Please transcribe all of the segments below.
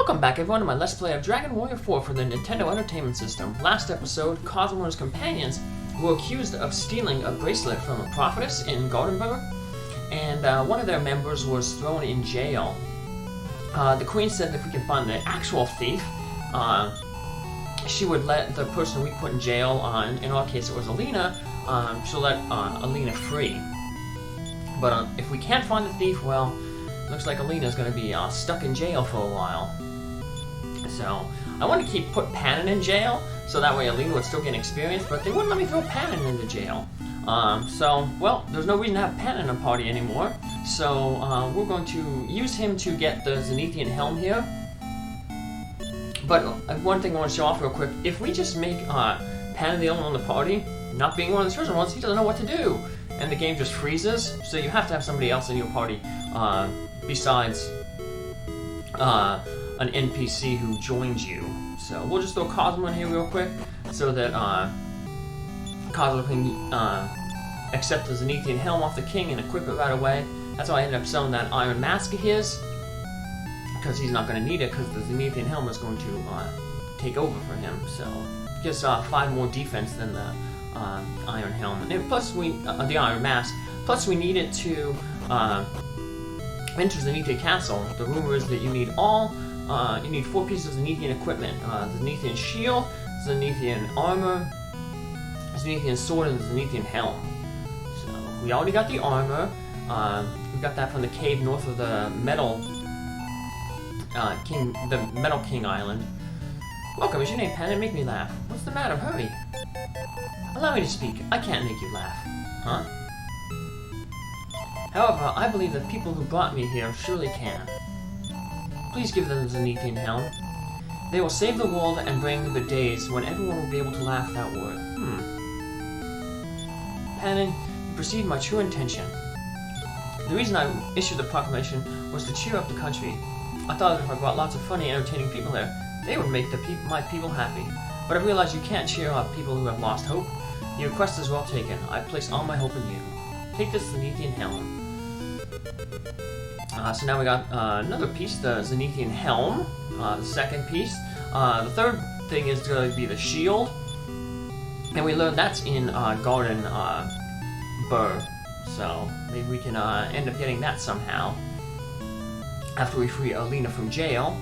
Welcome back everyone to my Let's Play of Dragon Warrior 4 for the Nintendo Entertainment System. Last episode, Cosmo and his companions were accused of stealing a bracelet from a prophetess in Gardenbur, and one of their members was thrown in jail. The queen said that if we can find the actual thief, she would let the person we put in jail, in our case it was Alena, she'll let Alena free. But if we can't find the thief, well, looks like Alena's going to be stuck in jail for a while. So, I want to keep put Panin in jail, so that way Alena would still get experience, but they wouldn't let me throw Panin into jail. Well, there's no reason to have Panin in a party anymore, so we're going to use him to get the Zenethian helm here. But one thing I want to show off real quick, if we just make Panin the only one in the party, not being one of the chosen ones, he doesn't know what to do. And the game just freezes, so you have to have somebody else in your party besides an NPC who joins you. So we'll just throw Cosmo in here real quick so that Cosmo can accept the Zenethian helm off the king and equip it right away. That's why I ended up selling that iron mask of his, because he's not going to need it because the Zenethian helm is going to take over for him. So gives 5 more defense than the iron helm, and plus the iron mask. Plus we need it to enter Zenethian Castle. The rumor is that you need you need 4 pieces of Zenethian equipment: the Zenethian Shield, Zenethian armor, Zenethian sword, and the Zenethian helm. So we already got the armor. We got that from the cave north of the Metal King Island. Welcome, is your name Panin? Make me laugh. What's the matter? Hurry. Allow me to speak. I can't make you laugh. Huh? However, I believe that people who brought me here surely can. Please give them the Zenethian helm. They will save the world and bring the days when everyone will be able to laugh that word. Panin, you perceive my true intention. The reason I issued the proclamation was to cheer up the country. I thought that if I brought lots of funny, entertaining people here, they would make my people happy. But I realize you can't cheer up people who have lost hope. Your request is well taken. I place all my hope in you. Take this Zenethian helm. So now we got another piece, the Zenethian helm, the second piece. The third thing is going to be the shield. And we learned that's in Gardenbur. So maybe we can end up getting that somehow after we free Alena from jail.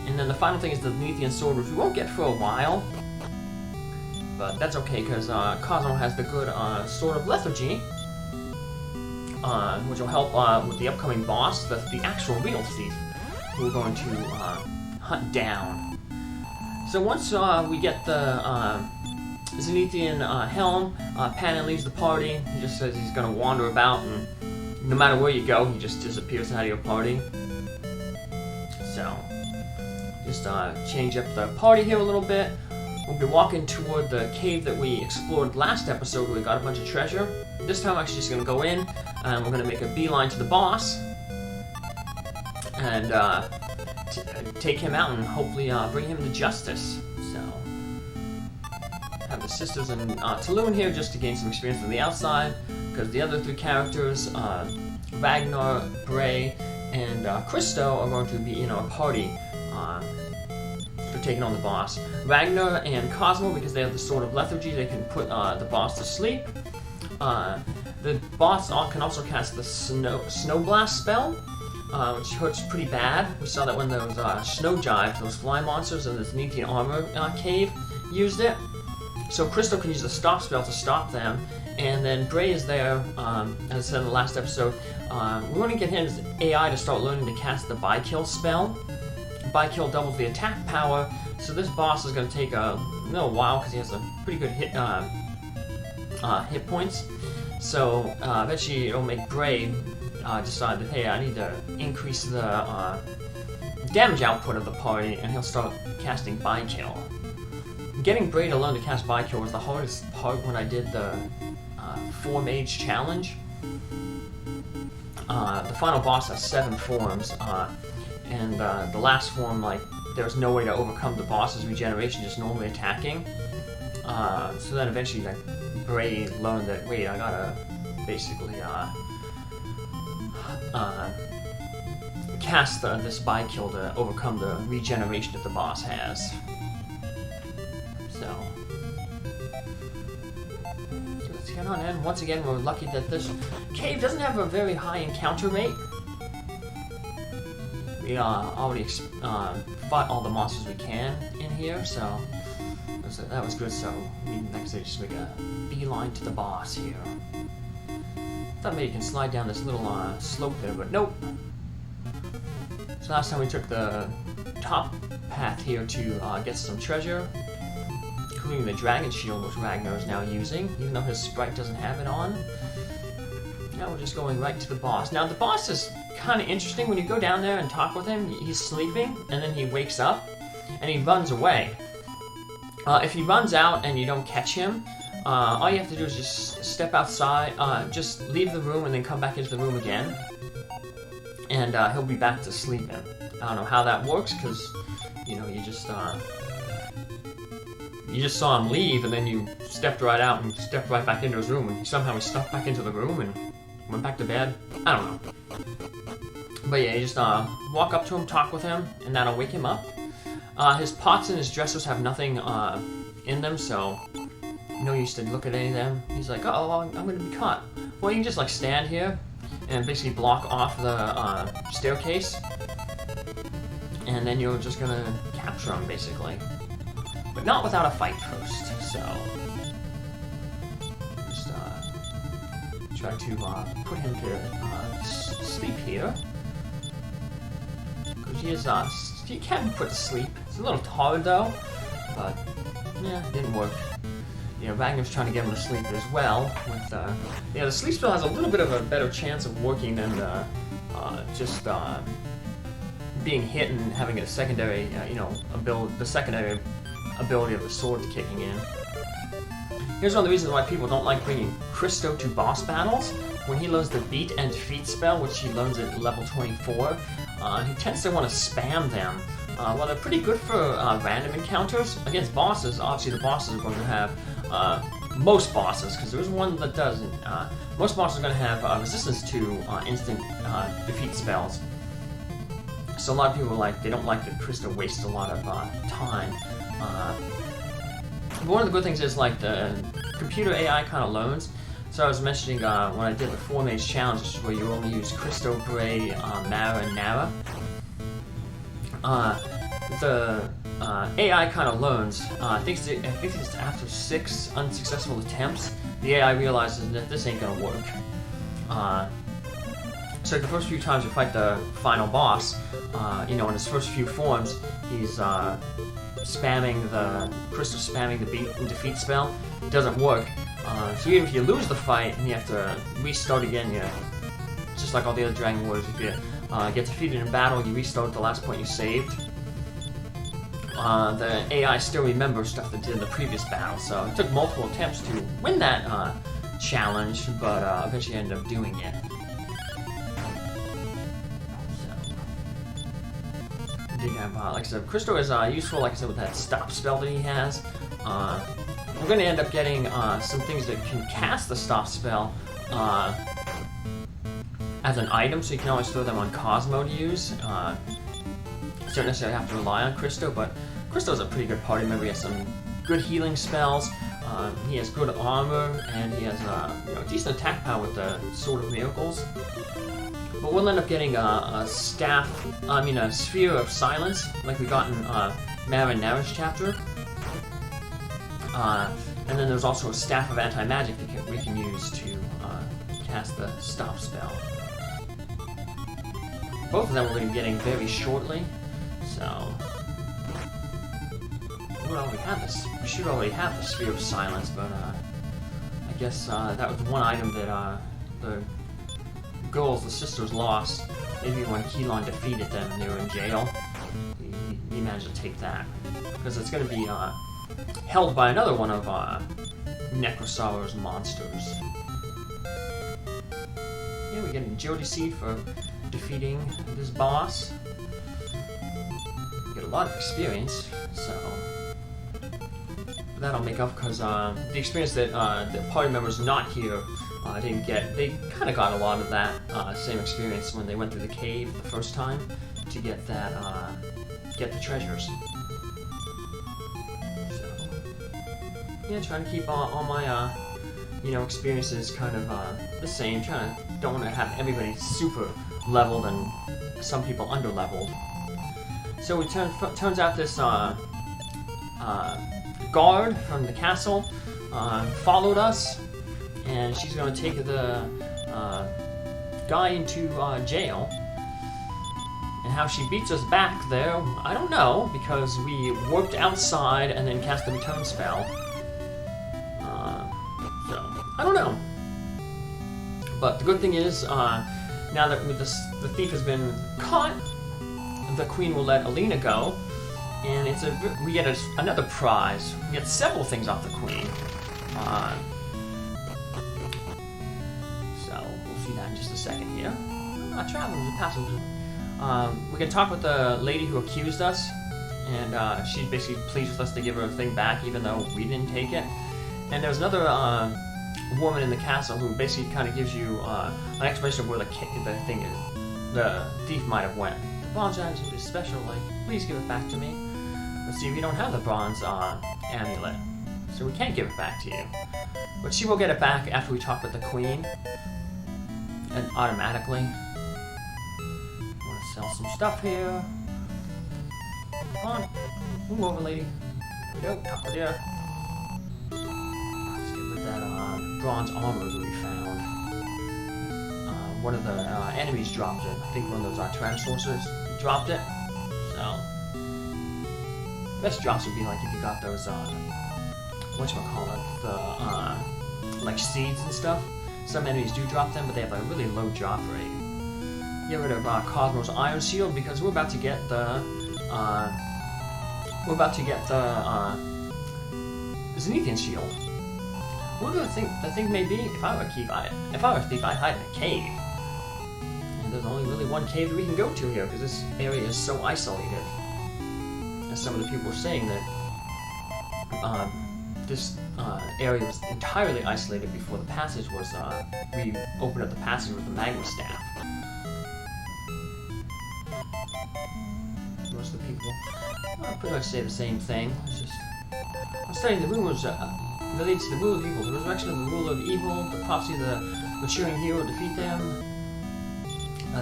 And then the final thing is the Zenethian sword, which we won't get for a while. But that's okay, because Cosmo has the good Sword of Lethargy, which will help with the upcoming boss, the actual real thief, who we're going to hunt down. So once we get the Zenethian helm, Panin leaves the party. He just says he's going to wander about, and no matter where you go, he just disappears out of your party. So just change up the party here a little bit. We'll be walking toward the cave that we explored last episode where we got a bunch of treasure. This time I'm actually just going to go in, and we're going to make a beeline to the boss, and take him out and hopefully bring him to justice. So, have the sisters and Tulun here just to gain some experience on the outside, because the other 3 characters, Ragnar, Bray, and Christo, are going to be in our party for taking on the boss. Ragnar and Cosmo, because they have the Sword of Lethargy, they can put the boss to sleep. The boss can also cast the Snow Blast spell, which hurts pretty bad. We saw that when those Snow Jives, those fly monsters in the Zenethian armor cave, used it. So Christo can use the Stop spell to stop them, and then Bray is there, as I said in the last episode. We want to get his AI to start learning to cast the By-Kill spell. By-Kill doubles the attack power, so this boss is going to take a little while because he has a pretty good hit points. So eventually it'll make Bray decide that, hey, I need to increase the damage output of the party, and he'll start casting By-Kill. Getting Bray to learn to cast By-Kill was the hardest part when I did the 4-mage challenge. The final boss has 7 forms, and the last form, like, there's no way to overcome the boss's regeneration just normally attacking. So then eventually, like, Bray learned that, wait, I gotta basically cast this by-kill to overcome the regeneration that the boss has. So let's get on in. Once again, we're lucky that this cave doesn't have a very high encounter rate. We already fought all the monsters we can in here, so that was good. So we next day just make a beeline to the boss here. Thought maybe you can slide down this little slope there, but nope. So last time we took the top path here to get some treasure, including the Dragon Shield, which Ragnar is now using, even though his sprite doesn't have it on. Now we're just going right to the boss. Now the boss is kind of interesting. When you go down there and talk with him, he's sleeping, and then he wakes up, and he runs away. If he runs out and you don't catch him, all you have to do is just step outside, just leave the room and then come back into the room again. And he'll be back to sleeping. I don't know how that works, because, you know, you just saw him leave, and then you stepped right out and stepped right back into his room, and somehow he stuck back into the room and went back to bed. I don't know. But yeah, you just walk up to him, talk with him, and that'll wake him up. His pots and his dressers have nothing in them, so no use to look at any of them. He's like, oh, I'm gonna be caught. Well, you can just like stand here and basically block off the staircase, and then you're just gonna capture him, basically. But not without a fight first, so just try to put him to sleep here. Because he is, you can put to sleep. It's a little hard though, but yeah, it didn't work. You know, Ragnar's trying to get him to sleep as well. With yeah, the sleep spell has a little bit of a better chance of working than just being hit and having a secondary, you know, the secondary ability of the sword kicking in. Here's one of the reasons why people don't like bringing Christo to boss battles. When he learns the beat and defeat spell, which he learns at level 24, he tends to want to spam them. Well, they're pretty good for random encounters. Against bosses, obviously the bosses are going to have, most bosses, because there's one that doesn't, most bosses are going to have resistance to instant defeat spells. So a lot of people they don't like that Christo wastes a lot of time. But one of the good things is the computer AI kind of learns. So I was mentioning when I did the 4-mage challenge, which is where you only use Christo, Bray, Mara, and Nara. The AI kind of learns. I think it's after 6 unsuccessful attempts, the AI realizes that this ain't gonna work. So the first few times you fight the final boss, you know, in his first few forms, he's spamming the beat and defeat spell. It doesn't work. So even if you lose the fight and you have to restart again, just like all the other Dragon Warriors, if you get defeated in battle, you restart at the last point you saved. The AI still remembers stuff that did in the previous battle, so it took multiple attempts to win that challenge, but eventually ended up doing it. Did have, like I said, Christo is useful, like I said, with that stop spell that he has. We're going to end up getting some things that can cast the stop spell as an item, so you can always throw them on Cosmo to use. You don't necessarily have to rely on Christo, but Christo's a pretty good party member. He has some good healing spells, he has good armor, and he has decent attack power with the Sword of Miracles. But we'll end up getting a Sphere of Silence, like we got in Mara and Nara's chapter. And then there's also a Staff of Anti-Magic that we can use to cast the stop spell. Both of them we're going to be getting very shortly, so... We should already have the Sphere of Silence, but I guess that was one item that the girls, the sisters, lost. Maybe when Keelan defeated them and they were in jail, he managed to take that. Because it's going to be held by another one of Necrosaur's monsters. Yeah, we're getting Jody Seed for defeating this boss. We get a lot of experience, so... That'll make up because the experience that the party members not here They kind of got a lot of that same experience when they went through the cave the first time to get that, get the treasures. So, yeah, trying to keep all my, you know, experiences kind of the same. Don't want to have everybody super leveled and some people under leveled. So it turns out this guard from the castle followed us, and she's going to take the guy into jail. And how she beats us back there, I don't know, because we warped outside and then cast the return spell. So, I don't know. But the good thing is, now that the thief has been caught, the queen will let Alena go, and we get another prize. We get several things off the queen. So we'll see that in just a second here. Travelers and passengers. We can talk with the lady who accused us, and she basically pleads with us to give her a thing back, even though we didn't take it. And there's another woman in the castle who basically kind of gives you an explanation of where the thing is. The thief might have went. The bronze amulet is special, like, please give it back to me. But see, we don't have the bronze amulet, so we can't give it back to you. But she will get it back after we talk with the queen, and automatically. I want to sell some stuff here. Come on, move over, lady. There we go, talk with you. Let's get rid of that bronze armor that we found. One of the enemies dropped it. I think one of those Tyrannosaurus dropped it. So, best drops would be like if you got those, whatchamacallit, the, like seeds and stuff. Some enemies do drop them, but they have a really low drop rate. Get rid of Cosmo's iron shield because we're about to get the, Zenethian shield. What do I think the thing may be? If I were a thief, I'd hide in a cave. And there's only really one cave that we can go to here, because this area is so isolated. As some of the people were saying that this area was entirely isolated before the passage was, we opened up the passage with the magma staff. Most of the people pretty much say the same thing. It's just, I'm studying the rumors related to the rule of evil, the resurrection of the ruler of evil, the prophecy of the maturing hero defeat them,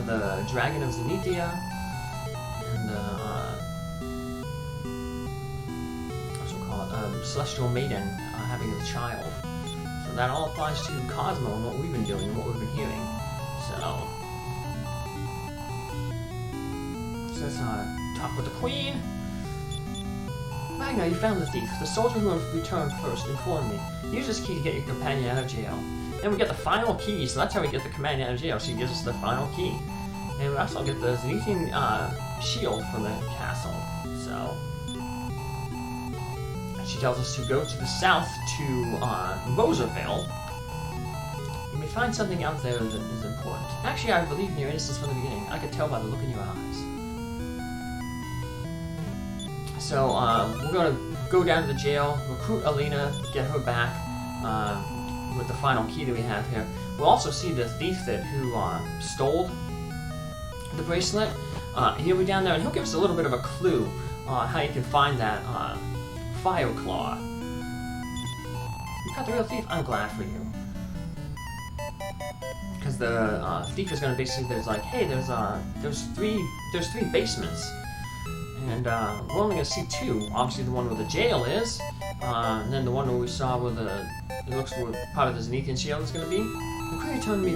the dragon of Zenethia, and the celestial maiden having a child. So that all applies to Cosmo and what we've been doing and what we've been hearing. So let's talk with the queen. Magna, you found the thief. The soldier who returned first informed me. Use this key to get your companion out of jail. And we get the final key, so that's how we get the companion out of jail. She gives us the final key. And we also get the Zenethian shield from the castle. So she tells us to go to the south to Roosevelt. You may find something out there that is important. Actually, I believe in your innocence from the beginning. I could tell by the look in your eyes. So, we're going to go down to the jail, recruit Alena, get her back with the final key that we have here. We'll also see the thief who stole the bracelet. He'll be down there, and he'll give us a little bit of a clue on how you can find that fire claw. You caught the real thief? I'm glad for you. Because the thief is going to basically, there's like, hey, there's three basements. And we're only going to see two. Obviously the one where the jail is, and then the one where we saw where it looks where part of the Zenethian Shield is going to be. The queen returned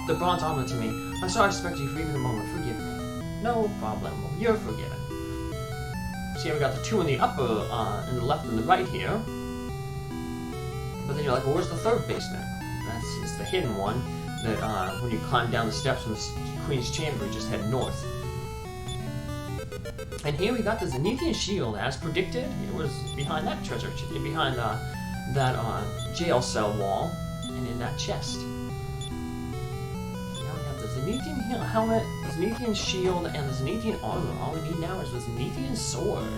the bronze armor to me. I'm sorry I suspected you for even a moment. Forgive me. No problem. You're forgiven. See, we got the two in the upper, in the left and the right here. But then you're like, well, where's the third basement? It's the hidden one that when you climb down the steps from the queen's chamber, you just head north. And here we got the Zenethian Shield, as predicted. It was behind that treasure, behind that jail cell wall, and in that chest. Now we have the Zenethian helmet, the Zenethian Shield, and the Zenethian armor. All we need now is the Zenethian sword.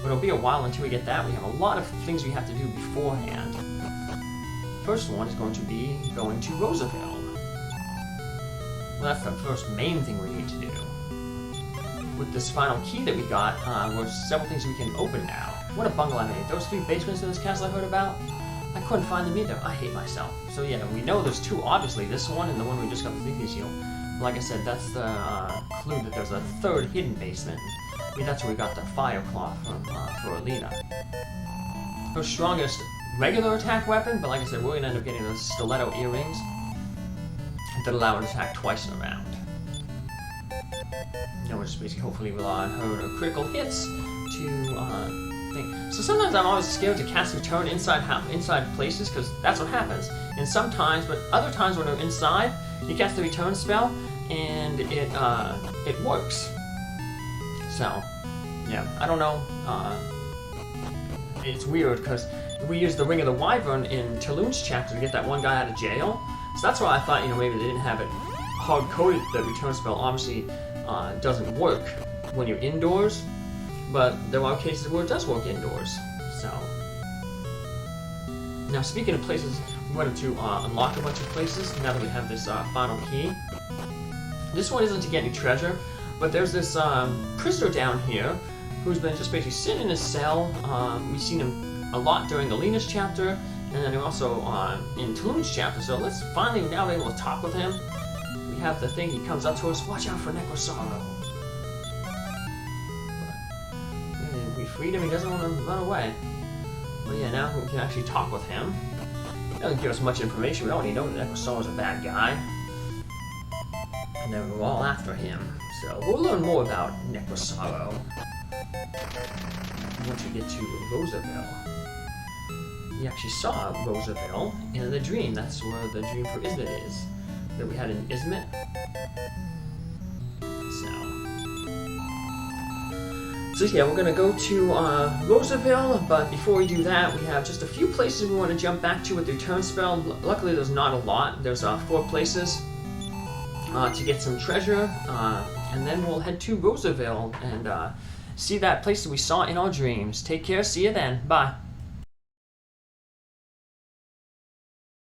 But it'll be a while until we get that. We have a lot of things we have to do beforehand. first one is going to be going to Roosevelt. Well, that's the first main thing we need to do. With this final key that we got, there's several things we can open now. What a bungle I made. Those 3 basements in this castle I heard about, I couldn't find them either. I hate myself. So yeah, we know there's 2, obviously, this one and the one we just got the Zenethian Shield. Like I said, that's the clue that there's a 3rd hidden basement. I mean, that's where we got the fire cloth from, for Alena. Her strongest regular attack weapon, but like I said, we're gonna end up getting those stiletto earrings that allow her to attack twice in a round. Now we're just basically hopefully rely on her critical hits to think. So sometimes I'm always scared to cast Return inside places, because that's what happens. And sometimes, but other times when they're inside, you cast the Return spell and it works. So yeah, I don't know. It's weird because we used the Ring of the Wyvern in Talon's chapter to get that one guy out of jail. So that's why I thought, maybe they didn't have it hard-coded. The Return spell obviously doesn't work when you're indoors, but there are cases where it does work indoors. So now, speaking of places, we wanted to unlock a bunch of places now that we have this final key. This one isn't to get any treasure, but there's this prisoner down here who's been just basically sitting in his cell. We've seen him a lot during Alena's chapter, and then also in Talon's chapter, so let's finally now be able to talk with him. We have the thing, he comes up to us, watch out for Necrosaro. But we freed him, he doesn't want to run away. But yeah, now we can actually talk with him. He doesn't give us much information, we already know that Necrosaro's a bad guy. And then we're all after him. So we'll learn more about Necrosaro once we get to Roosevelt. We actually saw Roosevelt in the dream. That's where the dream for Ismet is. That we had in Ismet. So yeah, we're gonna go to Roosevelt, but before we do that, we have just a few places we want to jump back to with the return spell. Luckily, there's not a lot. There's 4 places to get some treasure, and then we'll head to Roosevelt and see that place that we saw in our dreams. Take care. See you then. Bye.